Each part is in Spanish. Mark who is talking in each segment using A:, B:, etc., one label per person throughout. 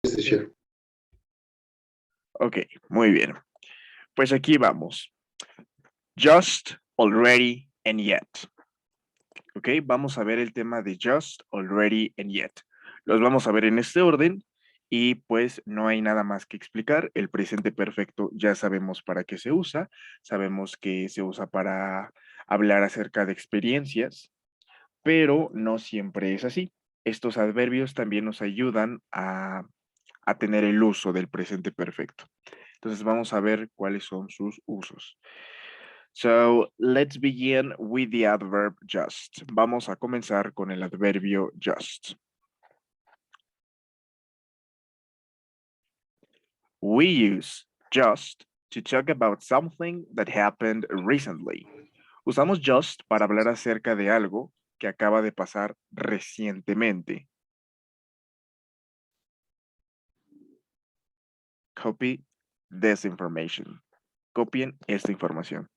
A: Decisión.
B: Ok, muy bien. Pues aquí vamos. Just, already, and yet. Ok, vamos a ver el tema de just, already, and yet. Los vamos a ver en este orden y pues no hay nada más que explicar. El presente perfecto ya sabemos para qué se usa. Sabemos que se usa para hablar acerca de experiencias, pero no siempre es así. Estos adverbios también nos ayudan a tener el uso del presente perfecto. Entonces vamos a ver cuáles son sus usos. So, let's begin with the adverb just. Vamos a comenzar con el adverbio just. We use just to talk about something that happened recently. Usamos just para hablar acerca de algo que acaba de pasar recientemente. Copy this information. Copien esta información.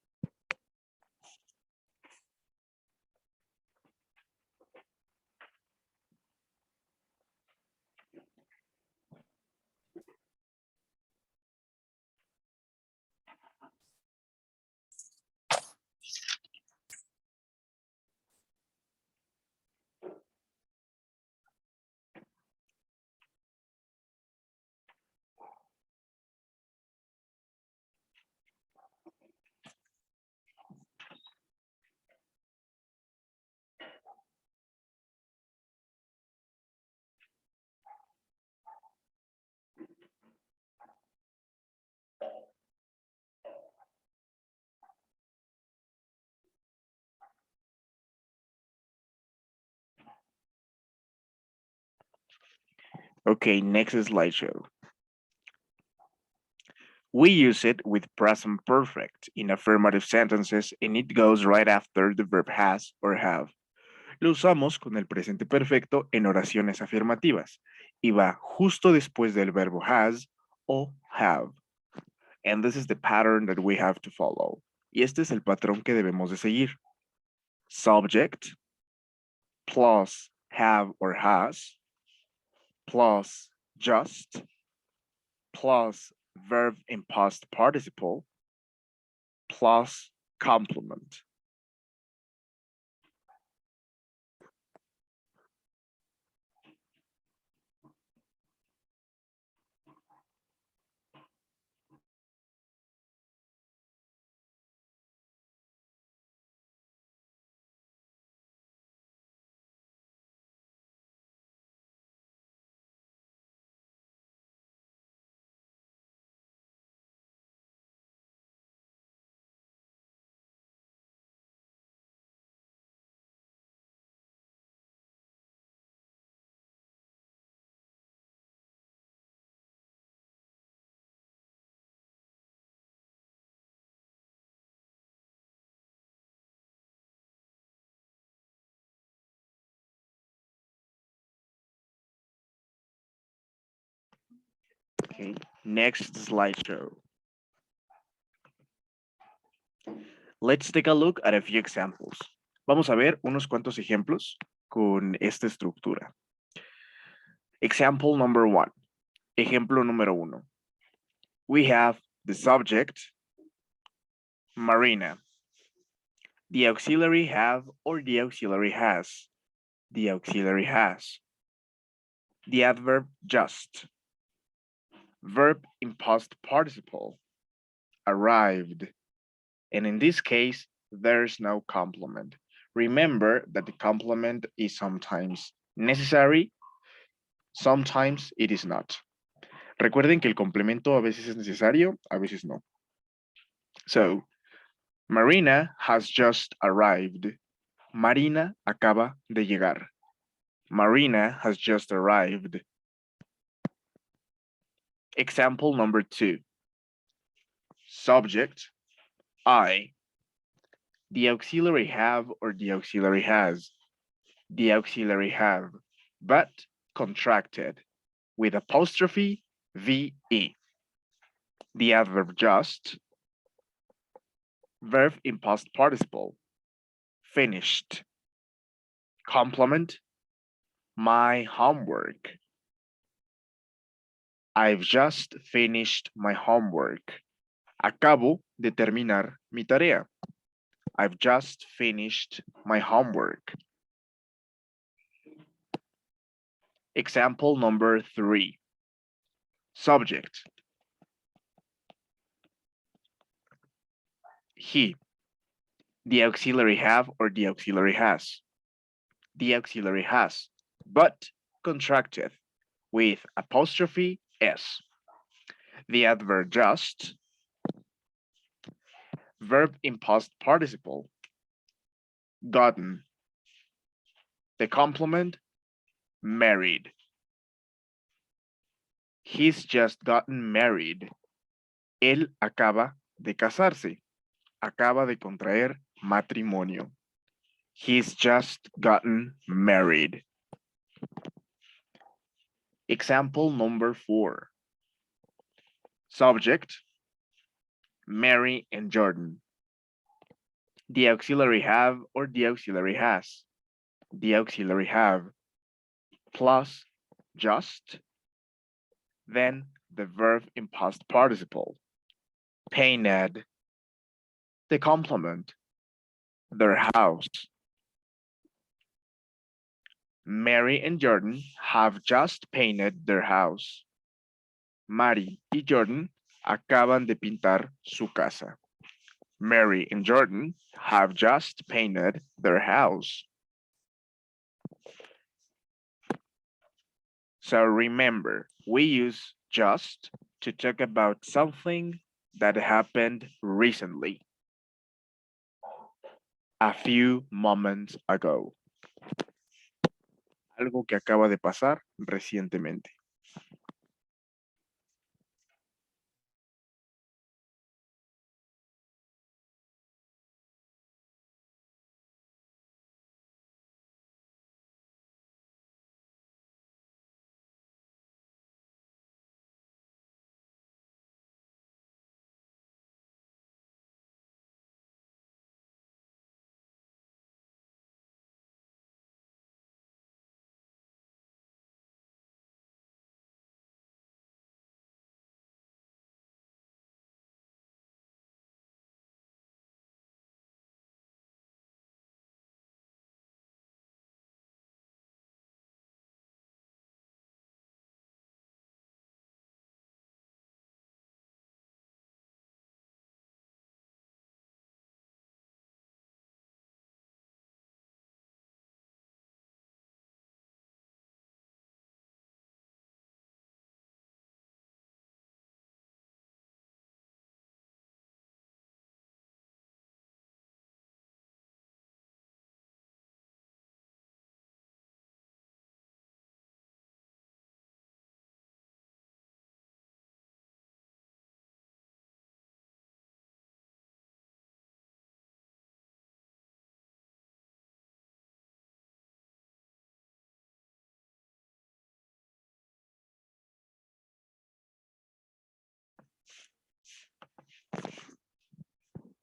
B: Okay, next slideshow. We use it with present perfect in affirmative sentences and it goes right after the verb has or have. Lo usamos con el presente perfecto en oraciones afirmativas y va justo después del verbo has o have. And this is the pattern that we have to follow. Y este es el patrón que debemos de seguir. Subject plus have or has plus just plus verb in past participle plus complement. Okay, next slideshow. Let's take a look at a few examples. Vamos a ver unos cuantos ejemplos con esta estructura. Example number one. Ejemplo número uno. We have the subject, Marina. The auxiliary have or the auxiliary has. The auxiliary has. The adverb just. Verb in past participle. Arrived. And in this case, there's no complement. Remember that the complement is sometimes necessary, sometimes it is not. Recuerden que el complemento a veces es necesario, a veces no. So, Marina has just arrived. Marina acaba de llegar. Marina has just arrived. Example number two. Subject, I. The auxiliary have or the auxiliary has. The auxiliary have, but contracted with apostrophe VE. The adverb just, verb in past participle, finished. Complement, my homework. I've just finished my homework. Acabo de terminar mi tarea. I've just finished my homework. Example number 3. Subject. He. The auxiliary have or the auxiliary has. The auxiliary has, but contracted with apostrophe s. The adverb just. Verb in past participle. Gotten. The complement, married. He's just gotten married. Él acaba de casarse. Acaba de contraer matrimonio. He's just gotten married. Example number 4. Subject, Mary and Jordan. The auxiliary have or the auxiliary has. The auxiliary have plus just, then the verb in past participle. Painted. The complement, their house. Mary and Jordan have just painted their house. Mary y Jordan acaban de pintar su casa. Mary and Jordan have just painted their house. So remember, we use just to talk about something that happened recently, a few moments ago. Algo que acaba de pasar recientemente.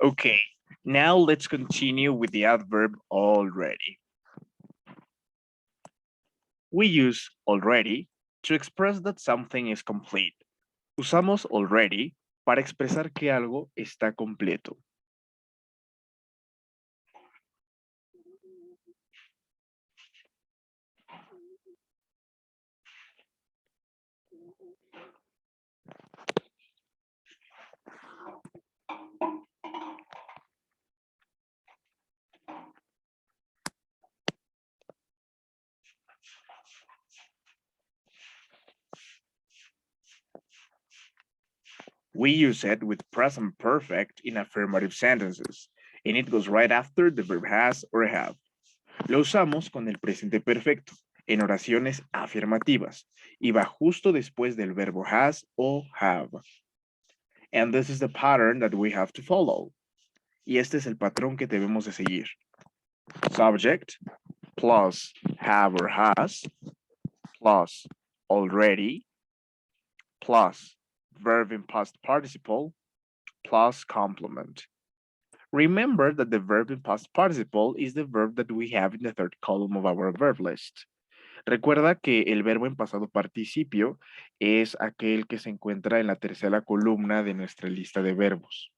B: Okay, now let's continue with the adverb already. We use already to express that something is complete. Usamos already para expresar que algo está completo. We use it with present perfect in affirmative sentences, and it goes right after the verb has or have. Lo usamos con el presente perfecto en oraciones afirmativas y va justo después del verbo has o have. And this is the pattern that we have to follow. Y este es el patrón que debemos de seguir. Subject plus have or has plus already plus verb in past participle plus complement. Remember that the verb in past participle is the verb that we have in the third column of our verb list. Recuerda que el verbo en pasado participio es aquel que se encuentra en la tercera columna de nuestra lista de verbos.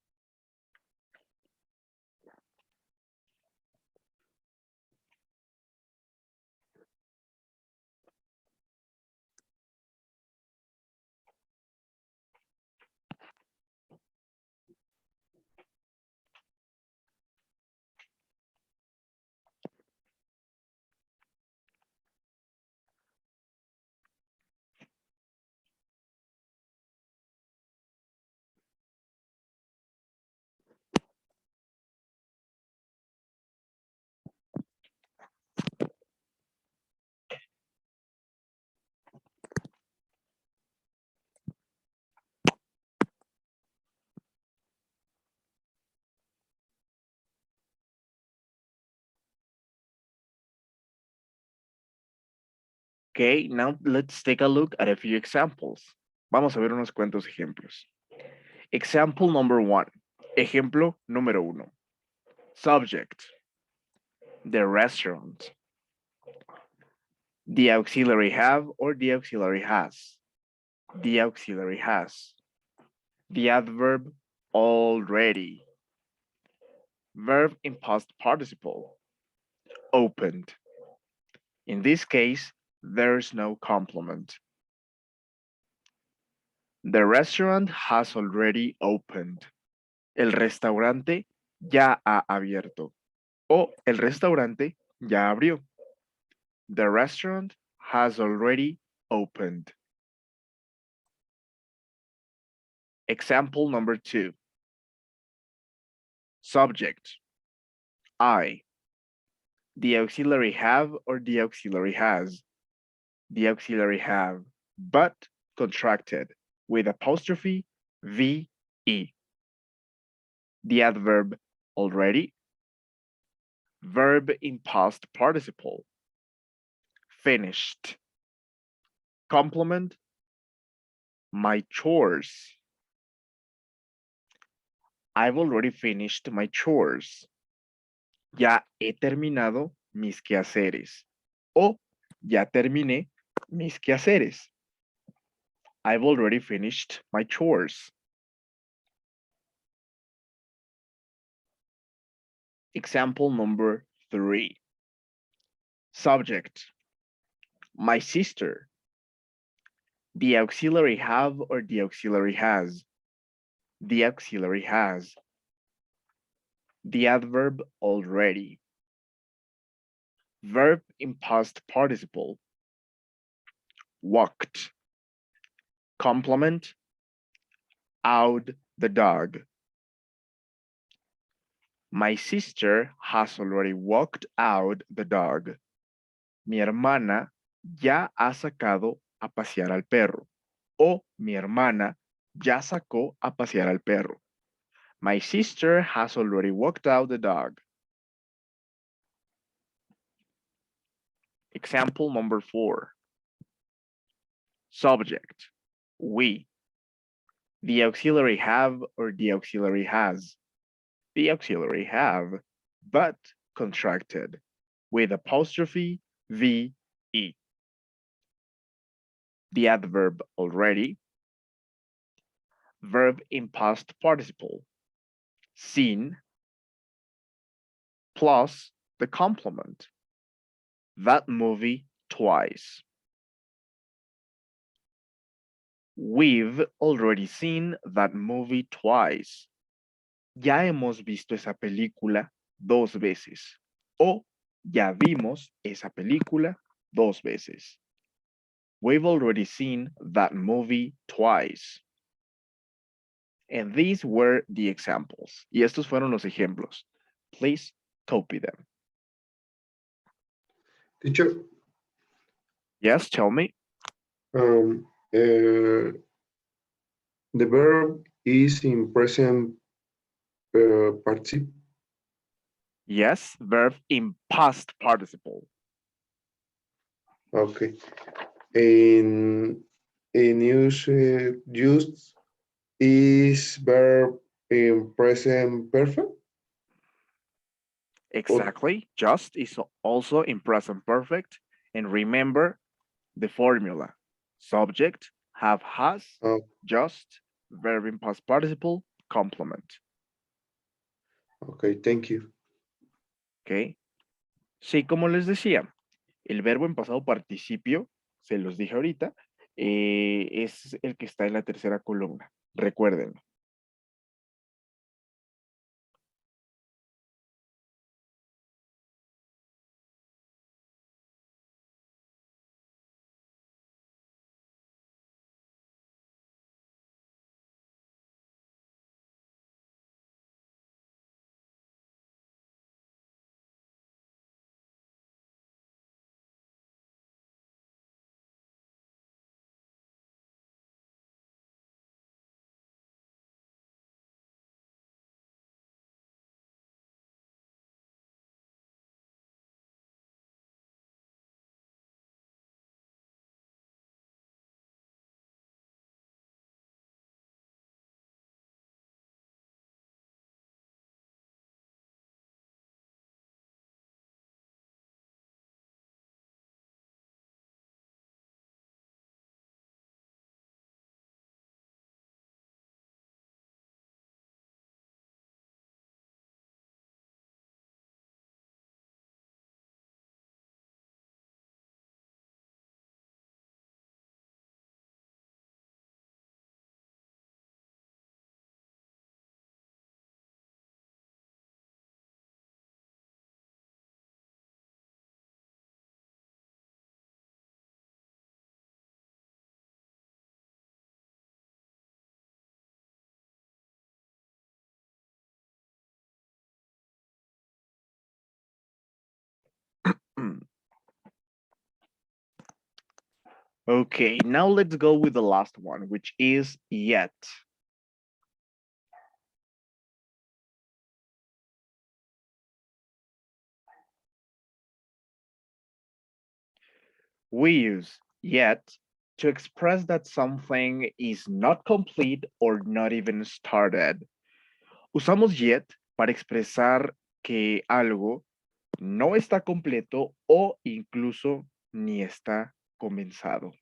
B: Okay, now let's take a look at a few examples. Vamos a ver unos cuantos ejemplos. Example number 1. Ejemplo número 1. Subject. The restaurant. The auxiliary have or the auxiliary has. The auxiliary has. The adverb already. Verb in past participle. Opened. In this case, there's no complement. The restaurant has already opened. El restaurante ya ha abierto. O el restaurante ya abrió. The restaurant has already opened. Example number 2. Subject. I. The auxiliary have or the auxiliary has. The auxiliary have, but contracted with apostrophe VE. The adverb already. Verb in past participle. Finished. Complement. My chores. I've already finished my chores. Ya he terminado mis quehaceres. O ya terminé mis quehaceres. I've already finished my chores. Example number 3. Subject. My sister. The auxiliary have or the auxiliary has. The auxiliary has. The adverb already. Verb in past participle. Walked. Complement. Out the dog. My sister has already walked out the dog. Mi hermana ya ha sacado a pasear al perro. O mi hermana ya sacó a pasear al perro. My sister has already walked out the dog. Example number 4. Subject. We. The auxiliary have or the auxiliary has. The auxiliary have, but contracted with apostrophe VE. The adverb already. Verb in past participle. Seen plus the complement. That movie twice. We've already seen that movie twice. Ya hemos visto esa película 2 veces. O ya vimos esa película 2 veces. We've already seen that movie twice. And these were the examples. Y estos fueron los ejemplos. Please copy them.
A: Teacher,
B: Yes, tell me.
A: the verb is in present participle.
B: Yes, verb in past participle.
A: Okay. In used is verb in present perfect.
B: Exactly. Just is also in present perfect. And remember the formula. Subject, have, has,
A: Oh,
B: just, verb in past participle, complement.
A: okay, thank you.
B: ¿Ok? Sí, como les decía, el verbo en pasado participio, se los dije ahorita, es el que está en la tercera columna. Recuérdenlo. Okay, now let's go with the last one, which is yet. We use yet to express that something is not complete or not even started. Usamos yet para expresar que algo no está completo o incluso ni está comenzado.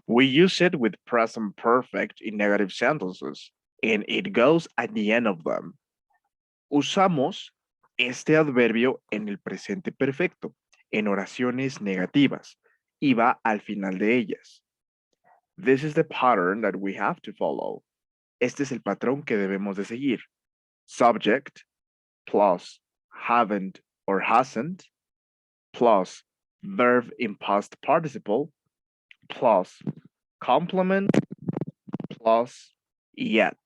B: We use it with present perfect in negative sentences, and it goes at the end of them. Usamos este adverbio en el presente perfecto, en oraciones negativas, y va al final de ellas. This is the pattern that we have to follow. Este es el patrón que debemos de seguir. Subject plus haven't or hasn't plus verb in past participle plus complement plus yet.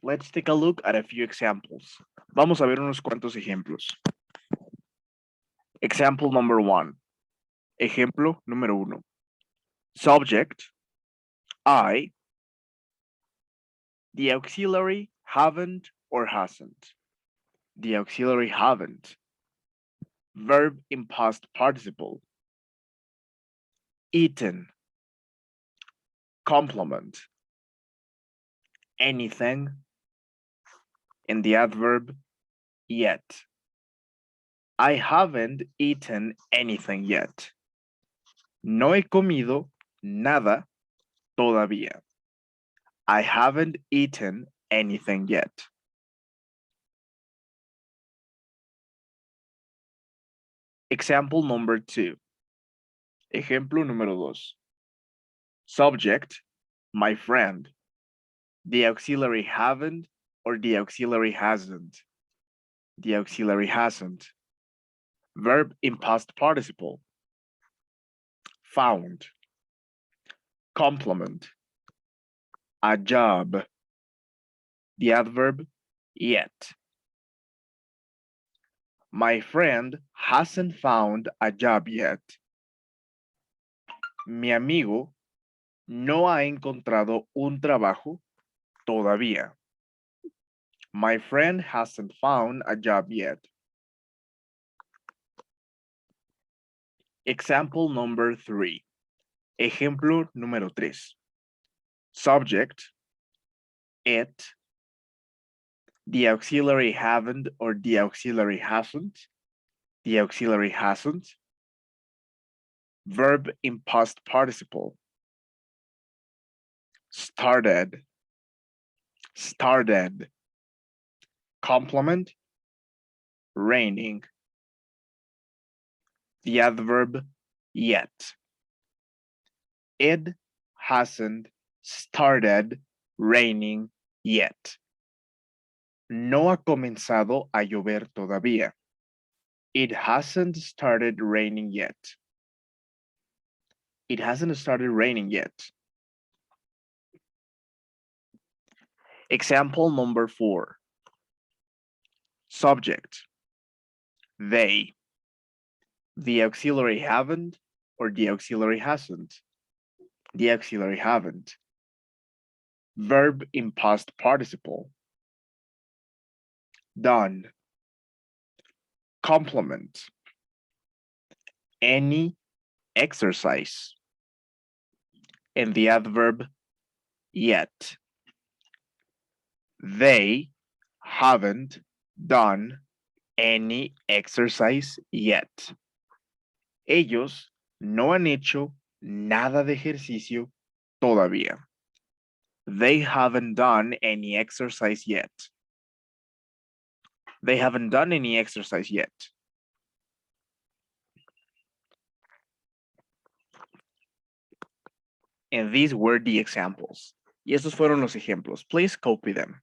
B: Let's take a look at a few examples. Vamos a ver unos cuantos ejemplos. Example number 1. Ejemplo número 1. Subject, I, The auxiliary haven't or hasn't. The auxiliary haven't. Verb in past participle. Eaten. Complement. Anything. And the adverb yet. I haven't eaten anything yet. No he comido nada todavía. I haven't eaten anything yet. Example number 2. Ejemplo número 2. Subject, my friend. The auxiliary haven't or the auxiliary hasn't. The auxiliary hasn't. Verb in past participle. Found. Complement. A job. The adverb yet. My friend hasn't found a job yet. Mi amigo no ha encontrado un trabajo todavía. My friend hasn't found a job yet. Example number 3. Ejemplo número 3. Subject, it. The auxiliary haven't or the auxiliary hasn't. The auxiliary hasn't. Verb in past participle. Started. Started. Complement. Raining. The adverb yet. It hasn't started raining yet. No ha comenzado a llover todavía. It hasn't started raining yet. It hasn't started raining yet. Example number 4. Subject, they. The auxiliary haven't or the auxiliary hasn't. The auxiliary haven't. Verb in past participle. Done. Complement. Any exercise. And the adverb yet. They haven't done any exercise yet. Ellos no han hecho nada de ejercicio todavía. They haven't done any exercise yet. They haven't done any exercise yet. And these were the examples. Y estos fueron los ejemplos. Please copy them.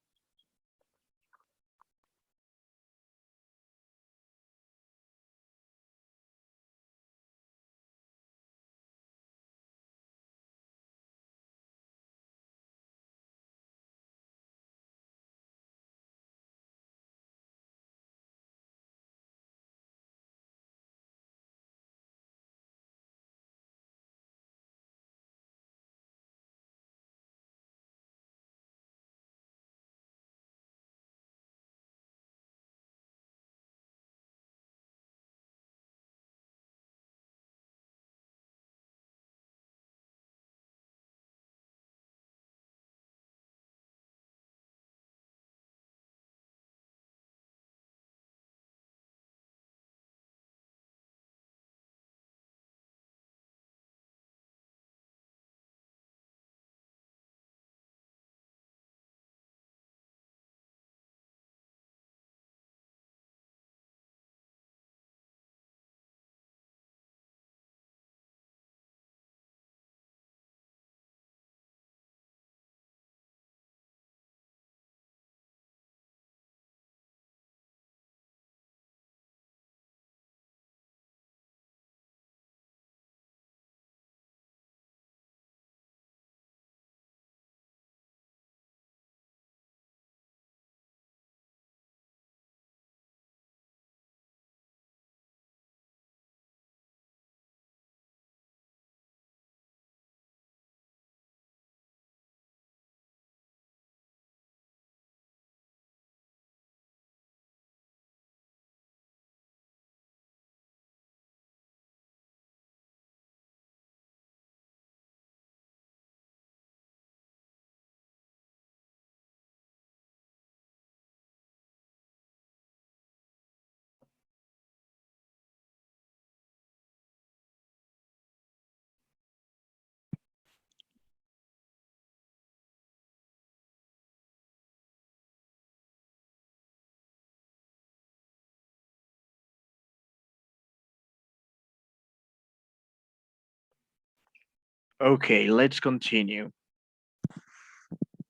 B: Okay, let's continue.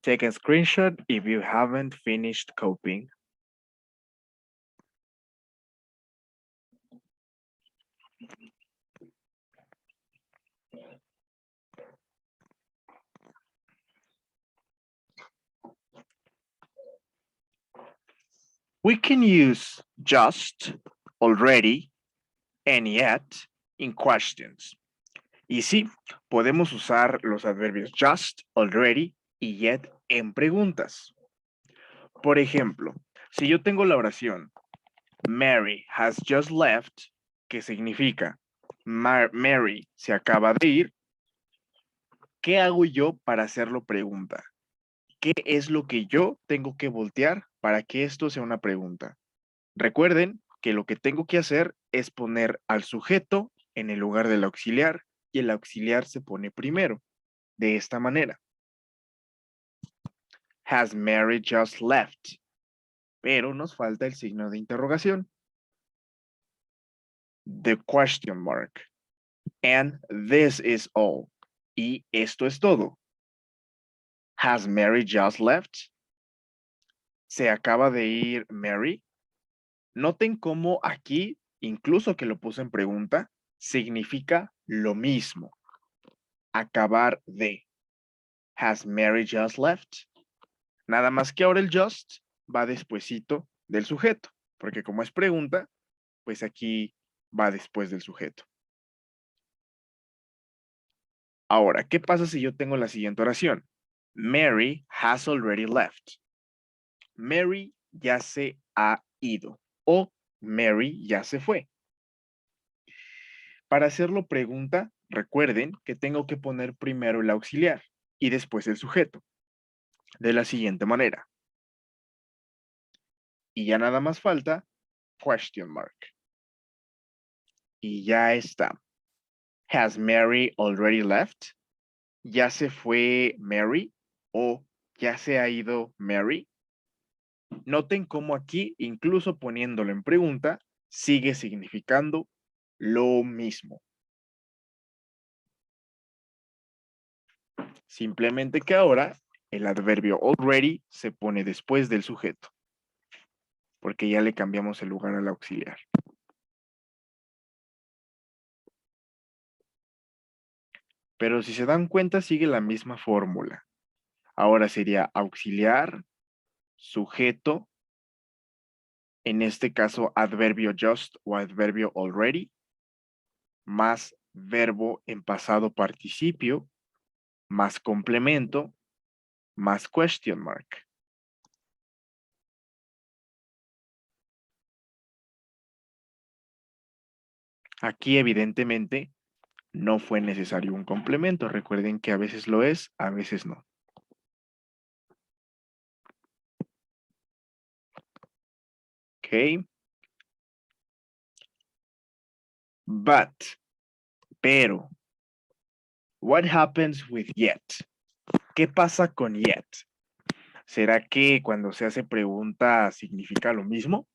B: Take a screenshot if you haven't finished copying. We can use just, already, and yet in questions. Y sí, podemos usar los adverbios just, already y yet en preguntas. Por ejemplo, si yo tengo la oración Mary has just left, que significa Mary se acaba de ir, ¿qué hago yo para hacerlo pregunta? ¿Qué es lo que yo tengo que voltear para que esto sea una pregunta? Recuerden que lo que tengo que hacer es poner al sujeto en el lugar del auxiliar y el auxiliar se pone primero, de esta manera. Has Mary just left? Pero nos falta el signo de interrogación. The question mark. And this is all. Y esto es todo. Has Mary just left? ¿Se acaba de ir Mary? Noten cómo aquí, incluso que lo puse en pregunta, significa lo mismo. Acabar de. Has Mary just left? Nada más que ahora el just va despuesito del sujeto, porque como es pregunta, pues aquí va después del sujeto. Ahora, ¿qué pasa si yo tengo la siguiente oración? Mary has already left. Mary ya se ha ido o Mary ya se fue. Para hacerlo pregunta, recuerden que tengo que poner primero el auxiliar y después el sujeto. De la siguiente manera. Y ya nada más falta question mark. Y ya está. Has Mary already left? ¿Ya se fue Mary? ¿O ya se ha ido Mary? Noten cómo aquí, incluso poniéndolo en pregunta, sigue significando lo mismo. Simplemente que ahora el adverbio already se pone después del sujeto, porque ya le cambiamos el lugar al auxiliar. Pero si se dan cuenta, sigue la misma fórmula. Ahora sería auxiliar, sujeto, en este caso adverbio just o adverbio already, más verbo en pasado participio, más complemento, más question mark. Aquí evidentemente no fue necesario un complemento. Recuerden que a veces lo es, a veces no. Ok. But, pero, what happens with yet? ¿Qué pasa con yet? ¿Será que cuando se hace pregunta significa lo mismo?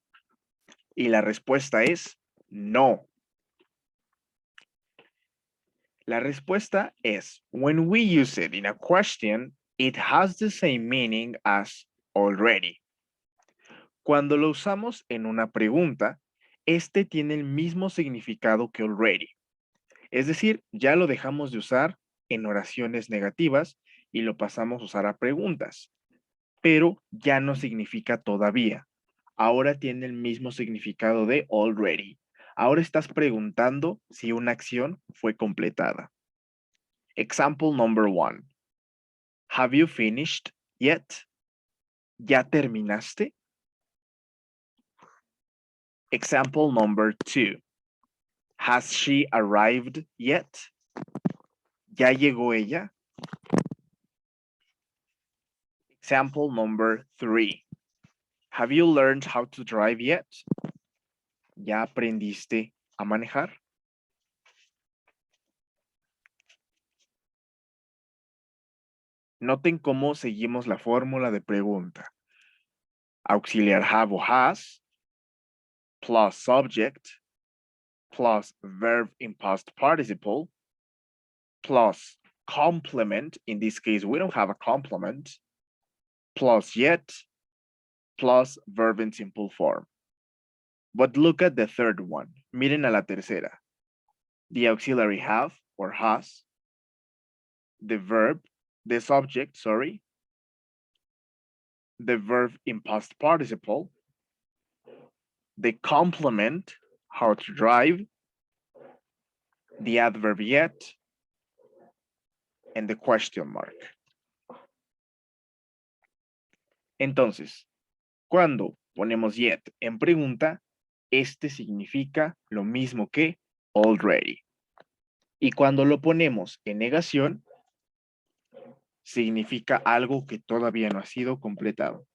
B: Y la respuesta es no. La respuesta es, when we use it in a question, it has the same meaning as already. Cuando lo usamos en una pregunta, este tiene el mismo significado que already. Es decir, ya lo dejamos de usar en oraciones negativas y lo pasamos a usar a preguntas. Pero ya no significa todavía. Ahora tiene el mismo significado de already. Ahora estás preguntando si una acción fue completada. Example number 1. Have you finished yet? ¿Ya terminaste? Example number 2. Has she arrived yet? ¿Ya llegó ella? Example number 3. Have you learned how to drive yet? ¿Ya aprendiste a manejar? Noten cómo seguimos la fórmula de pregunta. Auxiliar have o has, plus subject, plus verb in past participle, plus complement, in this case, we don't have a complement, plus yet, plus verb in simple form. But look at the third one. Miren a la tercera. The auxiliary have or has, the verb, the subject, sorry, the verb in past participle, the complement, how to drive, the adverb yet, and the question mark. Entonces, cuando ponemos yet en pregunta, este significa lo mismo que already. Y cuando lo ponemos en negación, significa algo que todavía no ha sido completado.